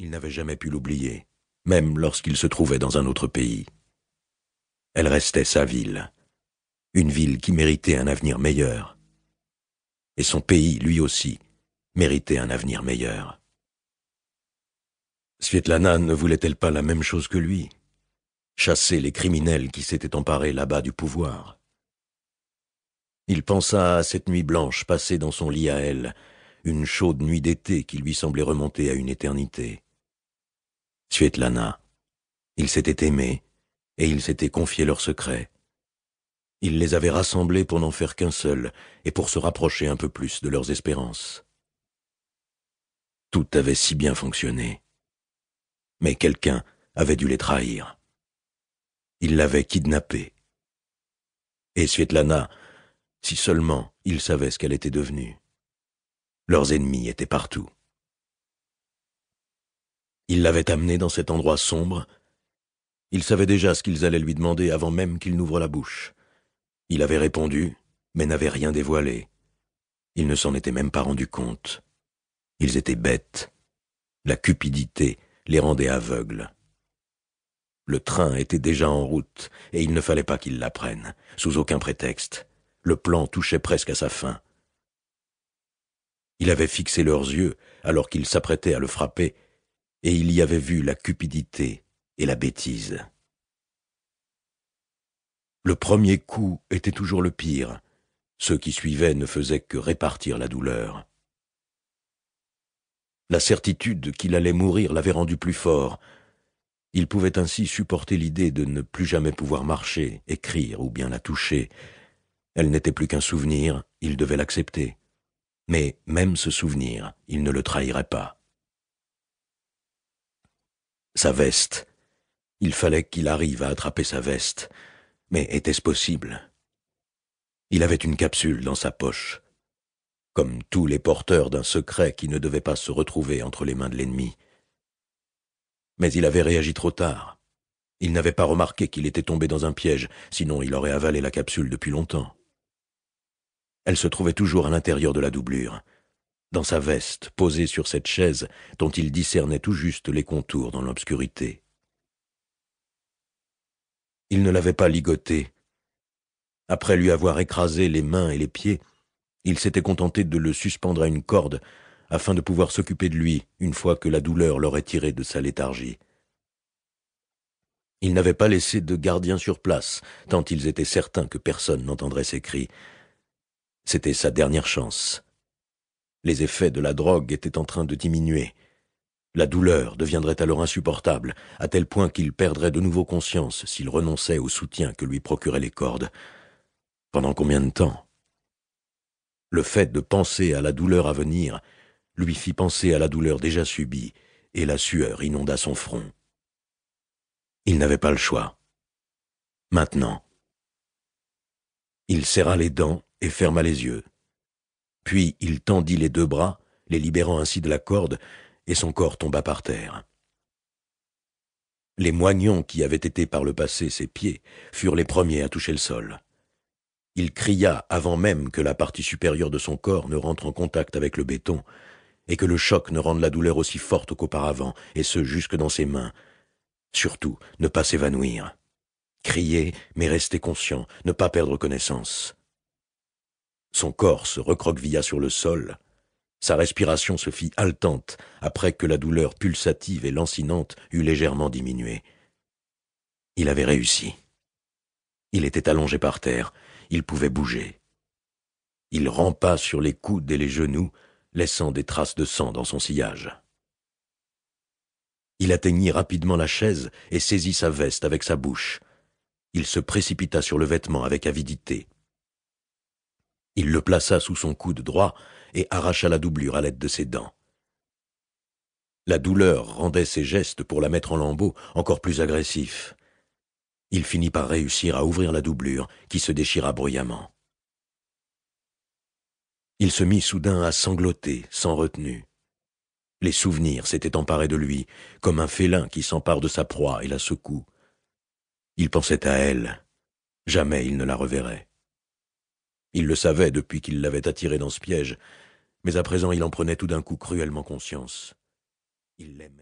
Il n'avait jamais pu l'oublier, même lorsqu'il se trouvait dans un autre pays. Elle restait sa ville, une ville qui méritait un avenir meilleur. Et son pays, lui aussi, méritait un avenir meilleur. Svetlana ne voulait-elle pas la même chose que lui? Chasser les criminels qui s'étaient emparés là-bas du pouvoir. Il pensa à cette nuit blanche passée dans son lit à elle, une chaude nuit d'été qui lui semblait remonter à une éternité. Svetlana, ils s'étaient aimés, et ils s'étaient confié leurs secrets. Il les avait rassemblés pour n'en faire qu'un seul, et pour se rapprocher un peu plus de leurs espérances. Tout avait si bien fonctionné. Mais quelqu'un avait dû les trahir. Il l'avait kidnappée. Et Svetlana, si seulement il savait ce qu'elle était devenue. Leurs ennemis étaient partout. Il l'avait amenée dans cet endroit sombre. Il savait déjà ce qu'ils allaient lui demander avant même qu'il n'ouvre la bouche. Il avait répondu, mais n'avait rien dévoilé. Il ne s'en était même pas rendu compte. Ils étaient bêtes. La cupidité les rendait aveugles. Le train était déjà en route, et il ne fallait pas qu'ils l'apprennent, sous aucun prétexte. Le plan touchait presque à sa fin. Il avait fixé leurs yeux alors qu'ils s'apprêtaient à le frapper, et il y avait vu la cupidité et la bêtise. Le premier coup était toujours le pire. Ceux qui suivaient ne faisaient que répartir la douleur. La certitude qu'il allait mourir l'avait rendu plus fort. Il pouvait ainsi supporter l'idée de ne plus jamais pouvoir marcher, écrire ou bien la toucher. Elle n'était plus qu'un souvenir, il devait l'accepter. Mais même ce souvenir, il ne le trahirait pas. Sa veste. Il fallait qu'il arrive à attraper sa veste. Mais était-ce possible? Il avait une capsule dans sa poche, comme tous les porteurs d'un secret qui ne devait pas se retrouver entre les mains de l'ennemi. Mais il avait réagi trop tard. Il n'avait pas remarqué qu'il était tombé dans un piège, sinon il aurait avalé la capsule depuis longtemps. Elle se trouvait toujours à l'intérieur de la doublure, dans sa veste, posée sur cette chaise dont il discernait tout juste les contours dans l'obscurité. Il ne l'avait pas ligotée. Après lui avoir écrasé les mains et les pieds, il s'était contenté de le suspendre à une corde afin de pouvoir s'occuper de lui une fois que la douleur l'aurait tiré de sa léthargie. Il n'avait pas laissé de gardien sur place, tant ils étaient certains que personne n'entendrait ses cris. C'était sa dernière chance. Les effets de la drogue étaient en train de diminuer. La douleur deviendrait alors insupportable, à tel point qu'il perdrait de nouveau conscience s'il renonçait au soutien que lui procuraient les cordes. Pendant combien de temps? Le fait de penser à la douleur à venir lui fit penser à la douleur déjà subie, et la sueur inonda son front. Il n'avait pas le choix. Maintenant. Il serra les dents et ferma les yeux. Puis il tendit les deux bras, les libérant ainsi de la corde, et son corps tomba par terre. Les moignons qui avaient été par le passé ses pieds furent les premiers à toucher le sol. Il cria avant même que la partie supérieure de son corps ne rentre en contact avec le béton, et que le choc ne rende la douleur aussi forte qu'auparavant, et ce jusque dans ses mains. Surtout, ne pas s'évanouir. Crier, mais rester conscient, ne pas perdre connaissance. Son corps se recroquevilla sur le sol. Sa respiration se fit haletante après que la douleur pulsative et lancinante eut légèrement diminué. Il avait réussi. Il était allongé par terre, il pouvait bouger. Il rampa sur les coudes et les genoux, laissant des traces de sang dans son sillage. Il atteignit rapidement la chaise et saisit sa veste avec sa bouche. Il se précipita sur le vêtement avec avidité. Il le plaça sous son coude droit et arracha la doublure à l'aide de ses dents. La douleur rendait ses gestes pour la mettre en lambeaux encore plus agressifs. Il finit par réussir à ouvrir la doublure qui se déchira bruyamment. Il se mit soudain à sangloter sans retenue. Les souvenirs s'étaient emparés de lui, comme un félin qui s'empare de sa proie et la secoue. Il pensait à elle. Jamais il ne la reverrait. Il le savait depuis qu'il l'avait attirée dans ce piège, mais à présent il en prenait tout d'un coup cruellement conscience. Il l'aimait.